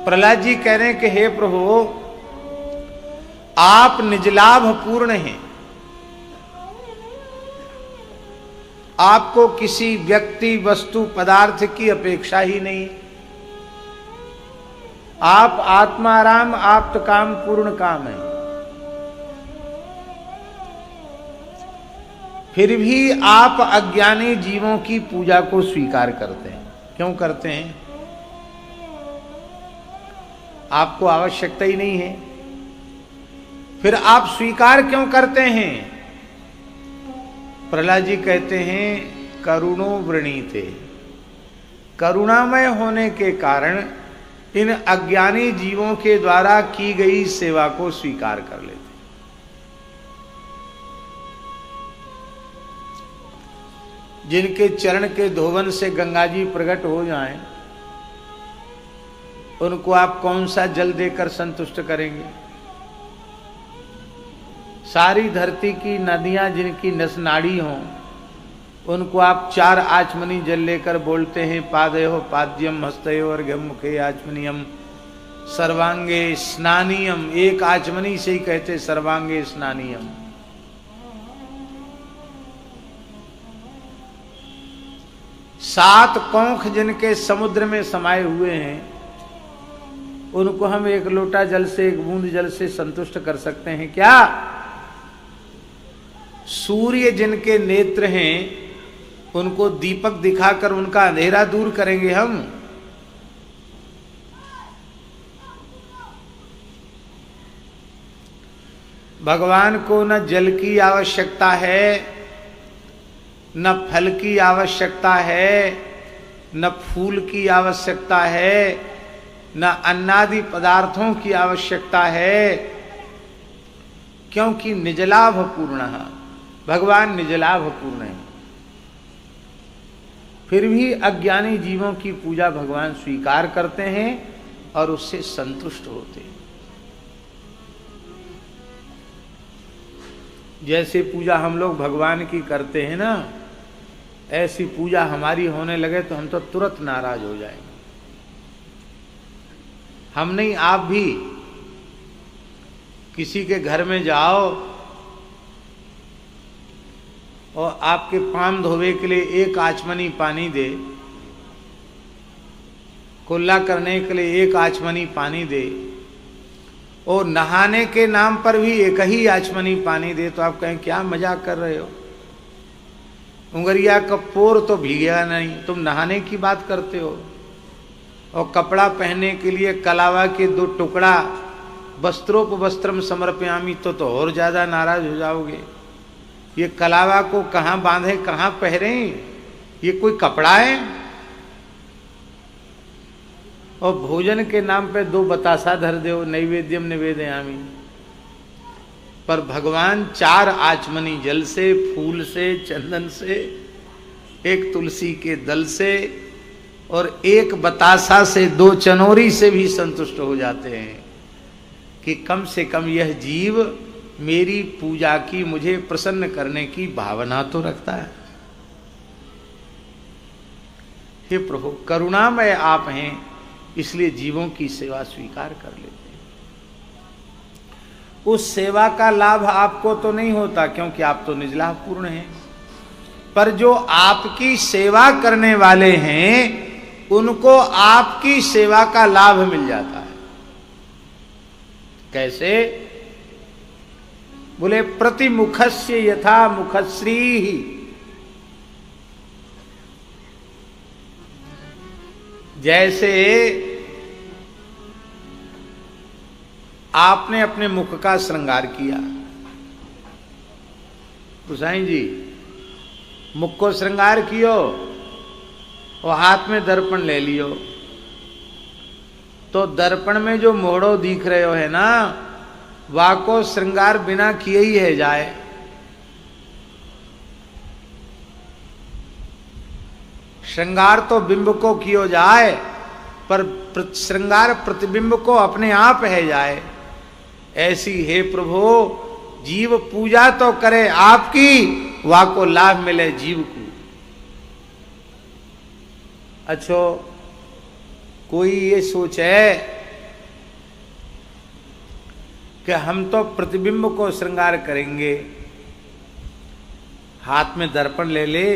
प्रहलाद जी कह रहे हैं कि हे प्रभु, आप निजलाभ पूर्ण हैं, आपको किसी व्यक्ति वस्तु पदार्थ की अपेक्षा ही नहीं, आप आत्माराम आप्त काम पूर्ण काम है। फिर भी आप अज्ञानी जीवों की पूजा को स्वीकार करते हैं। क्यों करते हैं? आपको आवश्यकता ही नहीं है, फिर आप स्वीकार क्यों करते हैं? प्रहलाद जी कहते हैं करुणो वृणीते, करुणामय होने के कारण इन अज्ञानी जीवों के द्वारा की गई सेवा को स्वीकार कर लेते। जिनके चरण के धोवन से गंगा जी प्रकट हो जाएं, उनको आप कौन सा जल देकर संतुष्ट करेंगे? सारी धरती की नदियां जिनकी नस नाड़ी हों, उनको आप 4 आचमनी जल लेकर बोलते हैं पादयो पाद्यम हस्तयो अर्घ्यम मुखे आचमनियम सर्वांगे स्नानियम। एक आचमनी से ही कहते सर्वांगे स्नानियम। सात कोंख जिनके समुद्र में समाये हुए हैं, उनको हम एक लोटा जल से, एक बूंद जल से संतुष्ट कर सकते हैं क्या? सूर्य जिनके नेत्र हैं, उनको दीपक दिखाकर उनका अंधेरा दूर करेंगे हम? भगवान को न जल की आवश्यकता है, न फल की आवश्यकता है, न फूल की आवश्यकता है, न अन्नादि पदार्थों की आवश्यकता है, क्योंकि निजलाभ पूर्ण है। भगवान निजलाभ पूर्ण है। फिर भी अज्ञानी जीवों की पूजा भगवान स्वीकार करते हैं और उससे संतुष्ट होते हैं। जैसे पूजा हम लोग भगवान की करते हैं ना, ऐसी पूजा हमारी होने लगे तो हम तो तुरंत नाराज हो जाएंगे। हम नहीं, आप भी किसी के घर में जाओ और आपके पांव धोवे के लिए 1 आचमनी पानी दे, कुल्ला करने के लिए 1 आचमनी पानी दे, और नहाने के नाम पर भी 1 ही आचमनी पानी दे, तो आप कहें क्या मजाक कर रहे हो? उंगरिया का पोर तो भीगा नहीं, तुम नहाने की बात करते हो। और कपड़ा पहनने के लिए कलावा के 2 टुकड़ा वस्त्रोपवस्त्रम समर्पयामी, तो और ज्यादा नाराज हो जाओगे। ये कलावा को कहाँ बांधे, कहाँ पहरे? ये कोई कपड़ा है? और भोजन के नाम पे 2 बतासा धर दो, नैवेद्यम निवेदयामी। पर भगवान 4 आचमनी जल से, फूल से, चंदन से, 1 तुलसी के दल से और 1 बतासा से, 2 चनोरी से भी संतुष्ट हो जाते हैं कि कम से कम यह जीव मेरी पूजा की, मुझे प्रसन्न करने की भावना तो रखता है। हे प्रभु, करुणामय आप हैं, इसलिए जीवों की सेवा स्वीकार कर लेते हैं। उस सेवा का लाभ आपको तो नहीं होता, क्योंकि आप तो निजलाभ पूर्ण हैं, पर जो आपकी सेवा करने वाले हैं उनको आपकी सेवा का लाभ मिल जाता है। कैसे? बोले प्रतिमुखस्य यथा मुखश्री ही। जैसे आपने अपने मुख का श्रृंगार किया, गोसाई जी मुख को श्रृंगार कियो और हाथ में दर्पण ले लियो, तो दर्पण में जो मोड़ो दिख रहे हो है ना, वाको श्रृंगार बिना किए ही है जाए। श्रृंगार तो बिंब को कियो जाए, पर श्रृंगार प्रतिबिंब को अपने आप है जाए। ऐसी हे प्रभु, जीव पूजा तो करे आपकी, वाको लाभ मिले जीव को। अच्छो, कोई ये सोचे कि हम तो प्रतिबिंब को श्रृंगार करेंगे, हाथ में दर्पण ले ले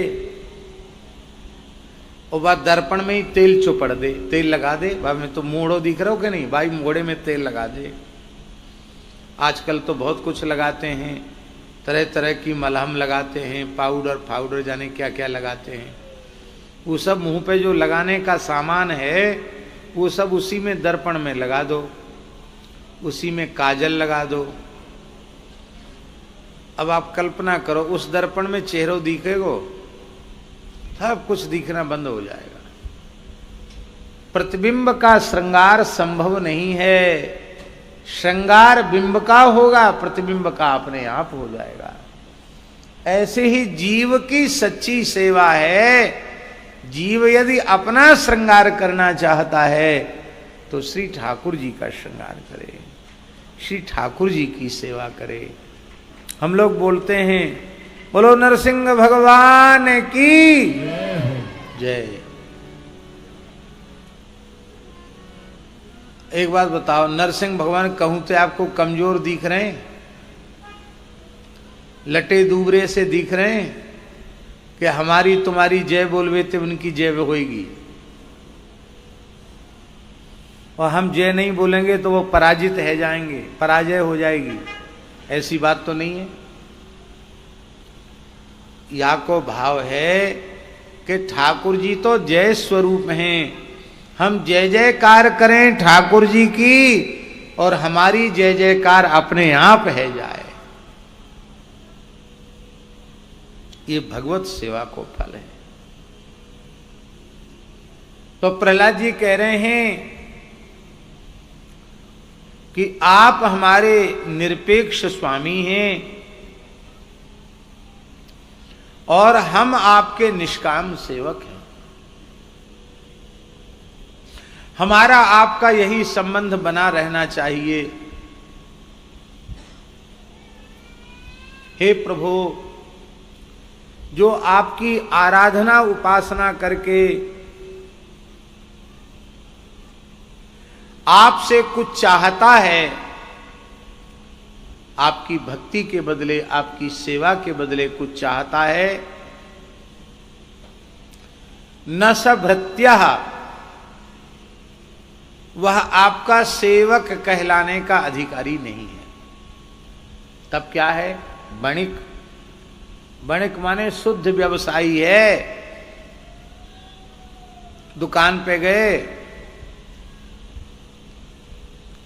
और वह दर्पण में ही तेल चुपड़ दे, तेल लगा दे। भाई मैं तो मोड़ो दिख रहा हो कि नहीं, भाई मोड़े में तेल लगा दे। आजकल तो बहुत कुछ लगाते हैं, तरह तरह की मलहम लगाते हैं, पाउडर जाने क्या क्या लगाते हैं। वो सब मुंह पे जो लगाने का सामान है वो सब उसी में दर्पण में लगा दो, उसी में काजल लगा दो। अब आप कल्पना करो उस दर्पण में चेहरा दिखेगा, सब कुछ दिखना बंद हो जाएगा। प्रतिबिंब का श्रृंगार संभव नहीं है, श्रृंगार बिंब का होगा, प्रतिबिंब का अपने आप हो जाएगा। ऐसे ही जीव की सच्ची सेवा है। जीव यदि अपना श्रृंगार करना चाहता है तो श्री ठाकुर जी का श्रृंगार करे, श्री ठाकुर जी की सेवा करे। हम लोग बोलते हैं बोलो नरसिंह भगवान की जय। एक बात बताओ, नरसिंह भगवान कहूं तो आपको कमजोर दिख रहे हैं, लटे दूबरे से दिख रहे हैं कि हमारी तुम्हारी जय बोलवे तो उनकी जय होगी, और हम जय नहीं बोलेंगे तो वो पराजित है जाएंगे, पराजय हो जाएगी। ऐसी बात तो नहीं है। या को भाव है कि ठाकुर जी तो जय स्वरूप हैं, हम जय जयकार करें ठाकुर जी की और हमारी जय जयकार अपने आप है जाए। ये भगवत सेवा को फल है। तो प्रहलाद जी कह रहे हैं कि आप हमारे निरपेक्ष स्वामी हैं और हम आपके निष्काम सेवक हैं। हमारा आपका यही संबंध बना रहना चाहिए। हे प्रभु, जो आपकी आराधना उपासना करके आपसे कुछ चाहता है, आपकी भक्ति के बदले, आपकी सेवा के बदले कुछ चाहता है, न स भृत्यः, वह आपका सेवक कहलाने का अधिकारी नहीं है। तब क्या है? वणिक। वणिक माने शुद्ध व्यवसायी है। दुकान पे गए,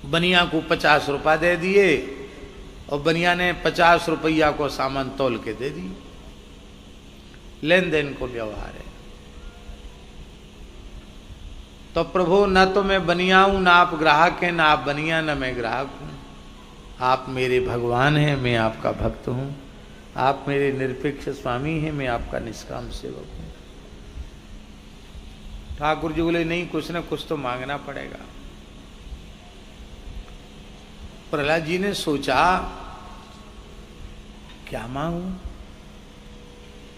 बनिया को 50 रुपया दे दिए और बनिया ने 50 रुपया को सामान तोल के दे दी। लेन देन को व्यवहार है। तो प्रभु, न तो मैं बनिया हूं, ना आप ग्राहक हैं, ना आप बनिया, न मैं ग्राहक हूं। आप मेरे भगवान हैं, मैं आपका भक्त हूं। आप मेरे निरपेक्ष स्वामी हैं, मैं आपका निष्काम सेवक हूं। ठाकुर जी बोले नहीं, कुछ न कुछ तो मांगना पड़ेगा। प्रहलाद जी ने सोचा क्या मांगू,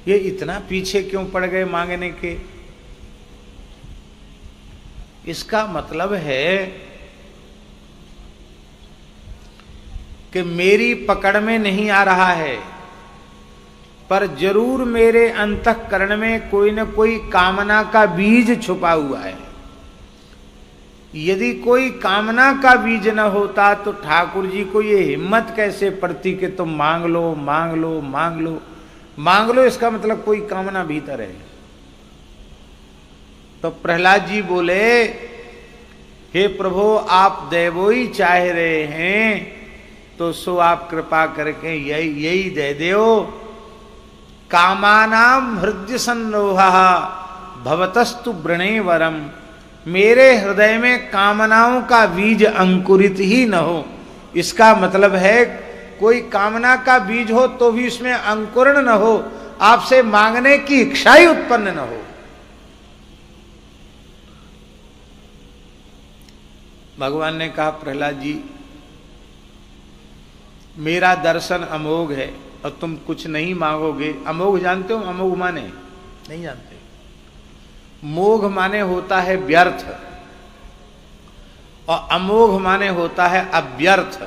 ये इतना पीछे क्यों पड़ गए मांगने के। इसका मतलब है कि मेरी पकड़ में नहीं आ रहा है, पर जरूर मेरे अंतःकरण में कोई न कोई कामना का बीज छुपा हुआ है। यदि कोई कामना का बीज न होता तो ठाकुर जी को ये हिम्मत कैसे पड़ती कि तुम मांग लो मांग लो मांग लो मांग लो। इसका मतलब कोई कामना भीतर है। तो प्रहलाद जी बोले, हे प्रभु, आप देवोई चाह रहे हैं तो सो आप कृपा करके यही दे दो। कामानाम हृदय संरोहा भवतस्तु वृणे वरम। मेरे हृदय में कामनाओं का बीज अंकुरित ही न हो। इसका मतलब है कोई कामना का बीज हो तो भी उसमें अंकुरण न हो, आपसे मांगने की इच्छा ही उत्पन्न न हो। भगवान ने कहा, प्रहलाद जी, मेरा दर्शन अमोघ है और तुम कुछ नहीं मांगोगे। अमोघ जानते हो? अमोघ माने नहीं जानते। मोघ माने होता है व्यर्थ और अमोघ माने होता है अव्यर्थ।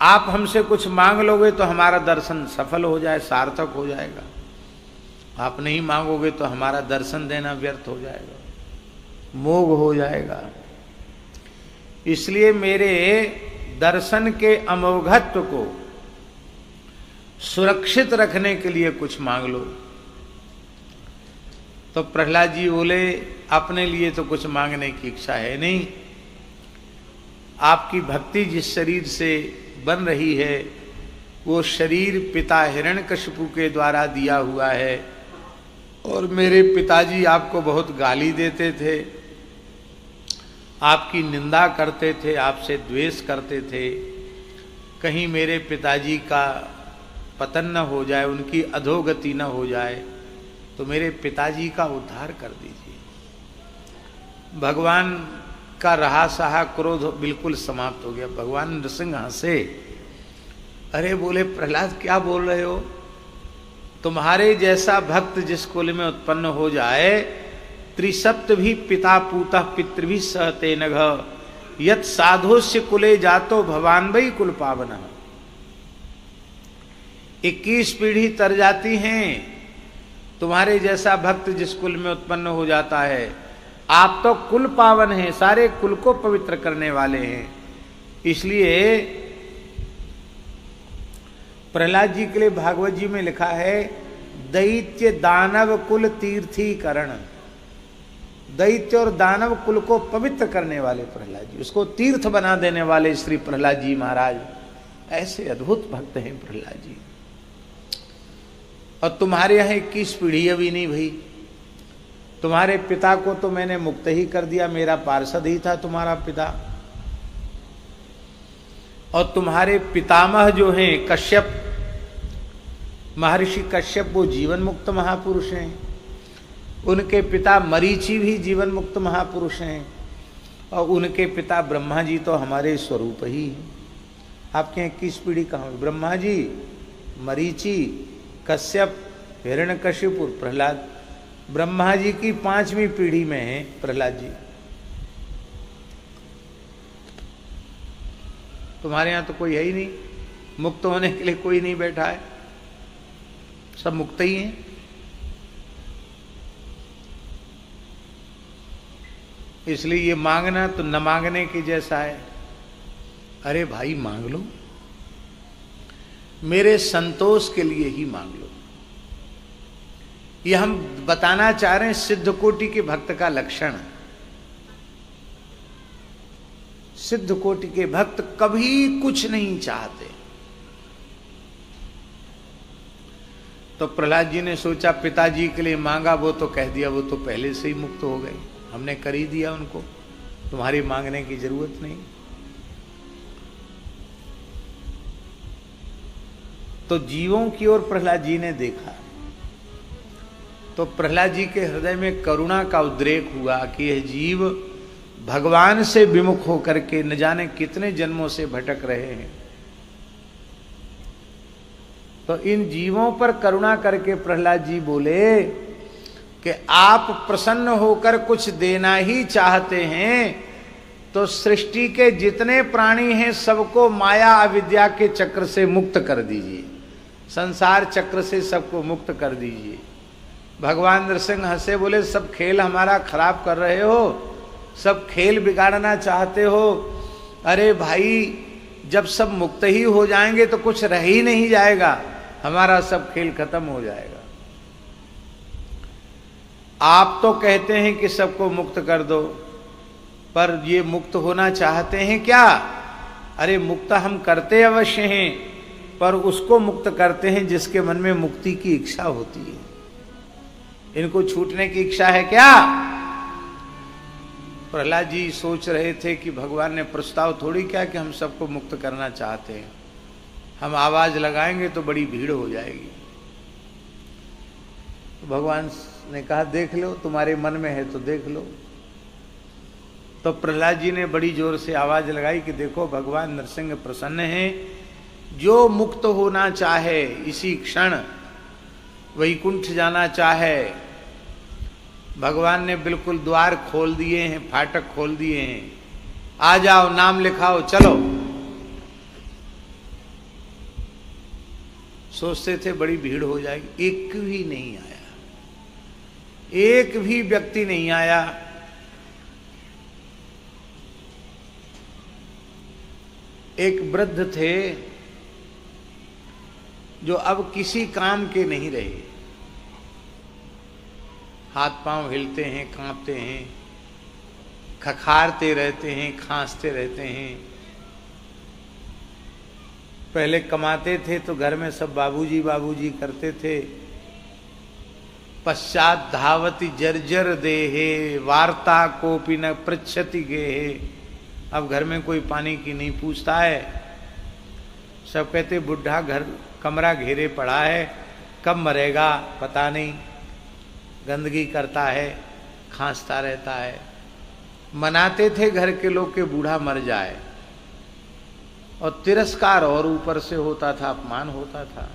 आप हमसे कुछ मांग लोगे तो हमारा दर्शन सफल हो जाए, सार्थक हो जाएगा। आप नहीं मांगोगे तो हमारा दर्शन देना व्यर्थ हो जाएगा, मोह हो जाएगा। इसलिए मेरे दर्शन के अमोघत्व को सुरक्षित रखने के लिए कुछ मांग लो। तो प्रहलाद जी बोले, अपने लिए तो कुछ मांगने की इच्छा है नहीं। आपकी भक्ति जिस शरीर से बन रही है वो शरीर पिता हिरण्यकशिपु के द्वारा दिया हुआ है, और मेरे पिताजी आपको बहुत गाली देते थे, आपकी निंदा करते थे, आपसे द्वेष करते थे। कहीं मेरे पिताजी का पतन न हो जाए, उनकी अधोगति न हो जाए, तो मेरे पिताजी का उद्धार कर दीजिए। भगवान का रहा सहा क्रोध बिल्कुल समाप्त हो गया। भगवान नृसिंह हंसे, अरे बोले प्रहलाद क्या बोल रहे हो, तुम्हारे जैसा भक्त जिस कुल में उत्पन्न हो जाए, त्रिसप्त भी पिता पूता पितृ भी सहते नघ, यत साधोस्य कुले जातो भवान वही कुल पावन। 21 पीढ़ी तर जाती हैं तुम्हारे जैसा भक्त जिस कुल में उत्पन्न हो जाता है। आप तो कुल पावन हैं, सारे कुल को पवित्र करने वाले हैं। इसलिए प्रहलाद जी के लिए भागवत जी में लिखा है, दैत्य दानव कुल तीर्थीकरण। दैत्य और दानव कुल को पवित्र करने वाले प्रहलाद जी, उसको तीर्थ बना देने वाले श्री प्रहलाद जी महाराज, ऐसे अद्भुत भक्त हैं प्रहलाद जी। और तुम्हारे यहाँ 21 पीढ़ी अभी नहीं भई। तुम्हारे पिता को तो मैंने मुक्त ही कर दिया, मेरा पार्षद ही था तुम्हारा पिता। और तुम्हारे पितामह जो हैं कश्यप, महर्षि कश्यप, वो जीवन मुक्त महापुरुष हैं। उनके पिता मरीचि भी जीवन मुक्त महापुरुष हैं। और उनके पिता ब्रह्मा जी तो हमारे स्वरूप ही हैं। आपके यहाँ 21 पीढ़ी कहाँ हुई? ब्रह्मा जी, मरीचि, कश्यप, हिरण्यकशिपु और प्रहलाद। ब्रह्मा जी की 5वीं पीढ़ी में है प्रहलाद जी। तुम्हारे यहां तो कोई है ही नहीं, मुक्त होने के लिए कोई नहीं बैठा है, सब मुक्त ही हैं। इसलिए ये मांगना तो न मांगने की जैसा है। अरे भाई मांग लो, मेरे संतोष के लिए ही मांग लो। ये हम बताना चाह रहे हैं सिद्ध कोटि के भक्त का लक्षण। सिद्ध कोटि के भक्त कभी कुछ नहीं चाहते। तो प्रहलाद जी ने सोचा पिताजी के लिए मांगा, वो तो कह दिया, वो तो पहले से ही मुक्त हो गए, हमने कर ही दिया उनको, तुम्हारी मांगने की जरूरत नहीं। तो जीवों की ओर प्रहलाद जी ने देखा तो प्रहलाद जी के हृदय में करुणा का उद्रेक हुआ कि यह जीव भगवान से विमुख होकर के न जाने कितने जन्मों से भटक रहे हैं। तो इन जीवों पर करुणा करके प्रहलाद जी बोले कि आप प्रसन्न होकर कुछ देना ही चाहते हैं तो सृष्टि के जितने प्राणी हैं सबको माया अविद्या के चक्र से मुक्त कर दीजिए, संसार चक्र से सबको मुक्त कर दीजिए। भगवान नृसिंह हंसे, बोले सब खेल हमारा खराब कर रहे हो, सब खेल बिगाड़ना चाहते हो। अरे भाई, जब सब मुक्त ही हो जाएंगे तो कुछ रह ही नहीं जाएगा, हमारा सब खेल खत्म हो जाएगा। आप तो कहते हैं कि सबको मुक्त कर दो, पर ये मुक्त होना चाहते हैं क्या? अरे मुक्त हम करते अवश्य हैं, पर उसको मुक्त करते हैं जिसके मन में मुक्ति की इच्छा होती है। इनको छूटने की इच्छा है क्या? प्रहलाद जी सोच रहे थे कि भगवान ने प्रस्ताव थोड़ी क्या कि हम सबको मुक्त करना चाहते हैं, हम आवाज लगाएंगे तो बड़ी भीड़ हो जाएगी। तो भगवान ने कहा देख लो, तुम्हारे मन में है तो देख लो। तो प्रहलाद जी ने बड़ी जोर से आवाज लगाई कि देखो भगवान नरसिंह प्रसन्न हैं, जो मुक्त होना चाहे इसी क्षण वैकुंठ जाना चाहे, भगवान ने बिल्कुल द्वार खोल दिए हैं, फाटक खोल दिए हैं, आ जाओ, नाम लिखाओ, चलो। सोचते थे बड़ी भीड़ हो जाएगी, एक भी नहीं आया, एक भी व्यक्ति नहीं आया। एक वृद्ध थे जो अब किसी काम के नहीं रहे, हाथ पांव हिलते हैं, कांपते हैं, खखारते रहते हैं, खांसते रहते हैं। पहले कमाते थे तो घर में सब बाबूजी बाबूजी करते थे। पश्चात धावती जर्जर देहे वार्ता कोपी न पृच्छति गेहे। अब घर में कोई पानी की नहीं पूछता है, सब कहते बुढ़ा घर कमरा घेरे पड़ा है, कब मरेगा पता नहीं, गंदगी करता है, खांसता रहता है। मनाते थे घर के लोग के बूढ़ा मर जाए, और तिरस्कार और ऊपर से होता था, अपमान होता था।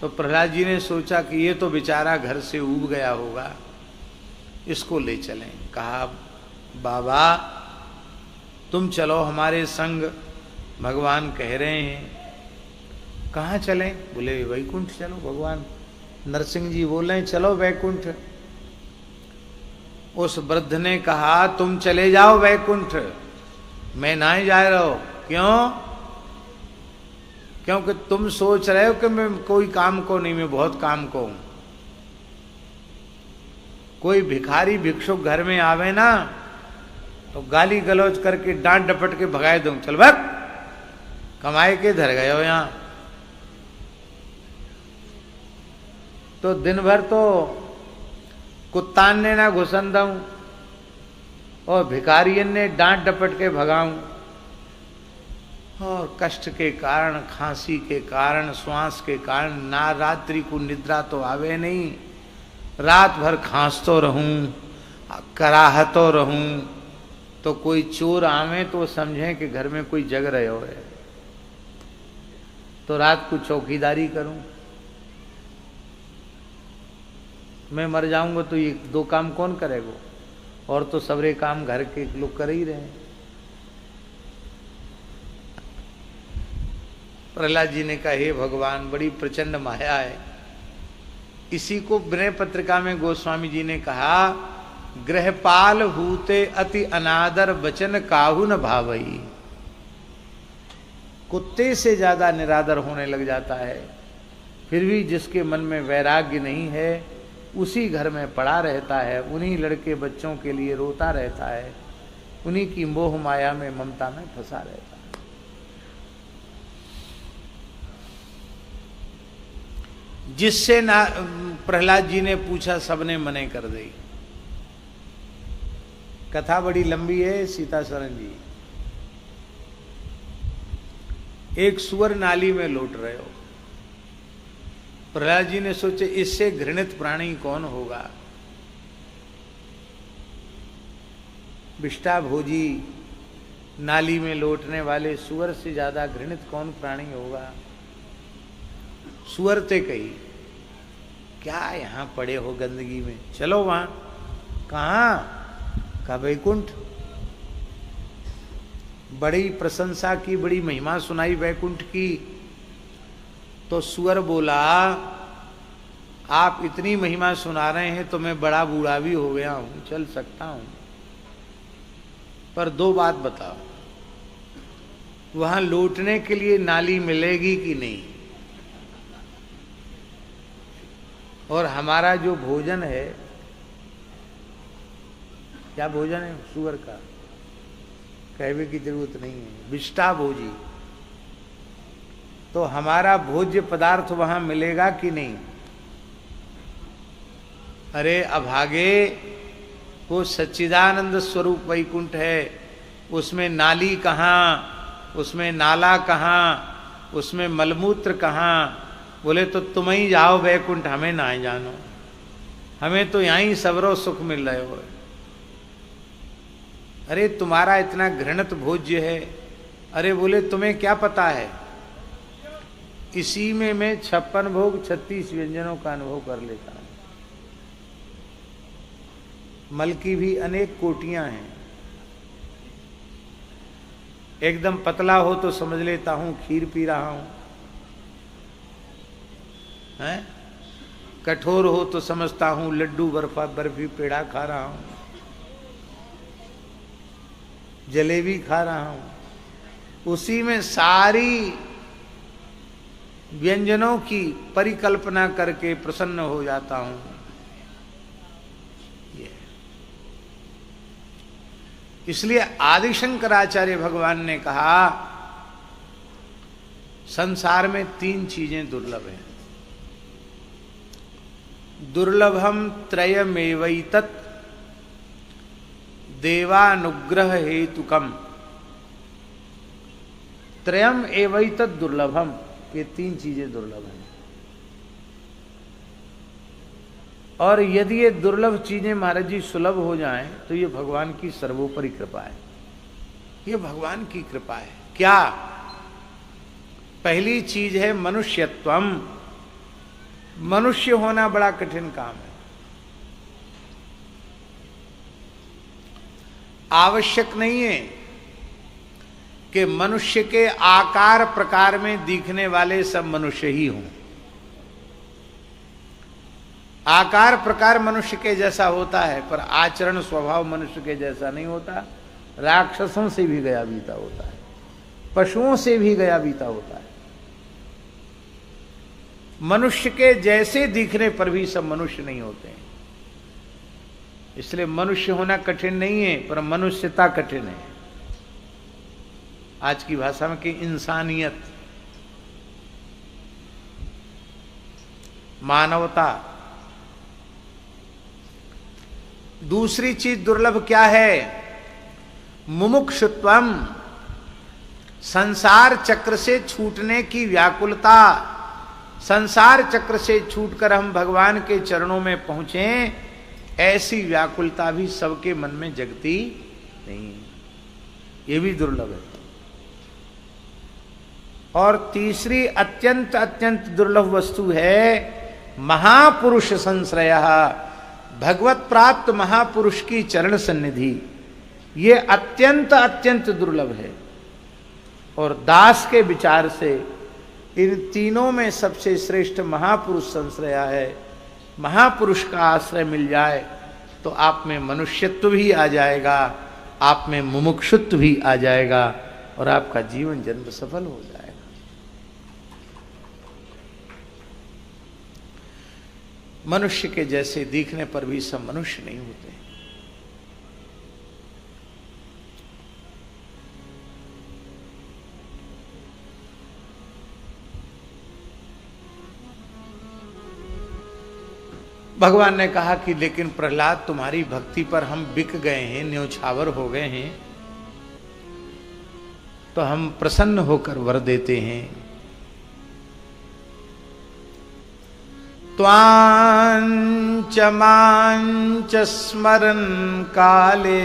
तो प्रहलाद जी ने सोचा कि ये तो बेचारा घर से ऊब गया होगा, इसको ले चलें। कहा बाबा तुम चलो हमारे संग, भगवान कह रहे हैं। कहाँ चलें? बोले वैकुंठ चलो, भगवान नरसिंह जी बोल रहे हैं चलो वैकुंठ। उस वृद्ध ने कहा तुम चले जाओ वैकुंठ, मैं ना ही जा रहा हूं। क्यों? क्योंकि तुम सोच रहे हो कि मैं कोई काम को नहीं, मैं बहुत काम को हूं। कोई भिखारी भिक्षुक घर में आवे ना तो गाली गलौज करके डांट डपट के भगाए दूं, चल भाग, कमाए के धर गए हो यहां। तो दिन भर तो कुत्तान ने ना घुसन दूं और भिखारियन ने डांट डपट के भगाऊं, और कष्ट के कारण, खांसी के कारण, श्वास के कारण ना रात्रि को निद्रा तो आवे नहीं, रात भर खांसतो रहूं, कराहतो रहूं। तो कोई चोर आवे तो समझे कि घर में कोई जग रहे हो है, तो रात को चौकीदारी करूं। मैं मर जाऊंगा तो ये दो काम कौन करेगा? और तो सबरे काम घर के लोग कर ही रहे हैं। प्रहलाद जी ने कहा हे भगवान बड़ी प्रचंड माया है। इसी को विनय पत्रिका में गोस्वामी जी ने कहा गृहपाल हूते अति अनादर वचन काहू न भावई। कुत्ते से ज्यादा निरादर होने लग जाता है, फिर भी जिसके मन में वैराग्य नहीं है उसी घर में पड़ा रहता है, उन्हीं लड़के बच्चों के लिए रोता रहता है, उन्हीं की मोह माया में ममता में फंसा रहता है। जिससे ना प्रहलाद जी ने पूछा, सबने मने कर दी। कथा बड़ी लंबी है सीता शरण जी। एक सुअर नाली में लौट रहे हो, प्रहलाद जी ने सोचे इससे घृणित प्राणी कौन होगा। विष्टा भोजी नाली में लौटने वाले सुअर से ज्यादा घृणित कौन प्राणी होगा। सुअर ते कही क्या यहां पड़े हो गंदगी में, चलो वहां। कहां? का वैकुंठ। बड़ी प्रशंसा की, बड़ी महिमा सुनाई वैकुंठ की। तो सुअर बोला आप इतनी महिमा सुना रहे हैं तो मैं बड़ा बूढ़ा भी हो गया हूं, चल सकता हूं, पर दो बात बताओ, वहां लौटने के लिए नाली मिलेगी कि नहीं, और हमारा जो भोजन है, क्या भोजन है सुअर का, कहने की जरूरत नहीं है, विष्टा भोजी, तो हमारा भोज्य पदार्थ वहां मिलेगा कि नहीं। अरे अभागे, वो सच्चिदानंद स्वरूप वैकुंठ है, उसमें नाली कहाँ, उसमें नाला कहाँ, उसमें मलमूत्र कहाँ। बोले तो तुम ही जाओ वैकुंठ, हमें ना जानो, हमें तो यहीं सबरो सुख मिल रहे हो। अरे तुम्हारा इतना घृणित भोज्य है। अरे बोले तुम्हें क्या पता है, इसी में मैं 56 भोग 36 व्यंजनों का अनुभव कर लेता हूं। मल की भी अनेक कोटियां हैं, एकदम पतला हो तो समझ लेता हूं खीर पी रहा हूं, हैं? कठोर हो तो समझता हूं लड्डू बर्फी पेड़ा खा रहा हूं, जलेबी खा रहा हूं। उसी में सारी व्यंजनों की परिकल्पना करके प्रसन्न हो जाता हूं। इसलिए आदि शंकराचार्य भगवान ने कहा संसार में 3 चीजें दुर्लभ हैं। दुर्लभम त्रयमेवैतत् देवानुग्रह हेतुकम। त्रयम एवैतत् दुर्लभम, ये 3 चीजें दुर्लभ हैं। और यदि ये दुर्लभ चीजें महाराज जी सुलभ हो जाएं तो ये भगवान की सर्वोपरि कृपा है। ये भगवान की कृपा है। क्या? पहली चीज है मनुष्यत्वम। मनुष्य होना बड़ा कठिन काम है। आवश्यक नहीं है कि मनुष्य के आकार प्रकार में दिखने वाले सब मनुष्य ही हों। आकार प्रकार मनुष्य के जैसा होता है पर आचरण स्वभाव मनुष्य के जैसा नहीं होता। राक्षसों से भी गया बीता होता है, पशुओं से भी गया बीता होता है। मनुष्य के जैसे दिखने पर भी सब मनुष्य नहीं होते हैं। इसलिए मनुष्य होना कठिन नहीं है पर मनुष्यता कठिन है। आज की भाषा में कि इंसानियत, मानवता। दूसरी चीज दुर्लभ क्या है? मुमुक्षुत्वम। संसार चक्र से छूटने की व्याकुलता। संसार चक्र से छूटकर हम भगवान के चरणों में पहुंचे, ऐसी व्याकुलता भी सबके मन में जगती नहीं। ये भी दुर्लभ है। और तीसरी अत्यंत अत्यंत दुर्लभ वस्तु है महापुरुष संश्रय। भगवत प्राप्त महापुरुष की चरण सन्निधि, ये अत्यंत अत्यंत दुर्लभ है। और दास के विचार से इन तीनों में सबसे श्रेष्ठ महापुरुष संश्रय है। महापुरुष का आश्रय मिल जाए तो आप में मनुष्यत्व भी आ जाएगा, आप में मुमुक्षुत्व भी आ जाएगा और आपका जीवन जन्म सफल हो जाएगा। मनुष्य के जैसे दिखने पर भी सब मनुष्य नहीं होते। भगवान ने कहा कि लेकिन प्रहलाद तुम्हारी भक्ति पर हम बिक गए हैं, न्योछावर हो गए हैं, तो हम प्रसन्न होकर वर देते हैं। त्वांच मांच स्मरन् काले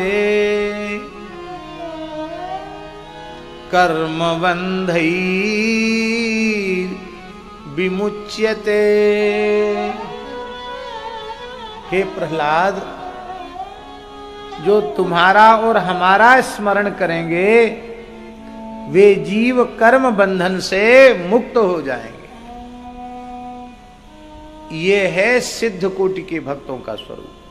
कर्मबन्धै विमुच्यते। हे प्रहलाद, जो तुम्हारा और हमारा स्मरण करेंगे वे जीव कर्म बंधन से मुक्त हो जाएंगे। ये है सिद्ध कोटि के भक्तों का स्वरूप।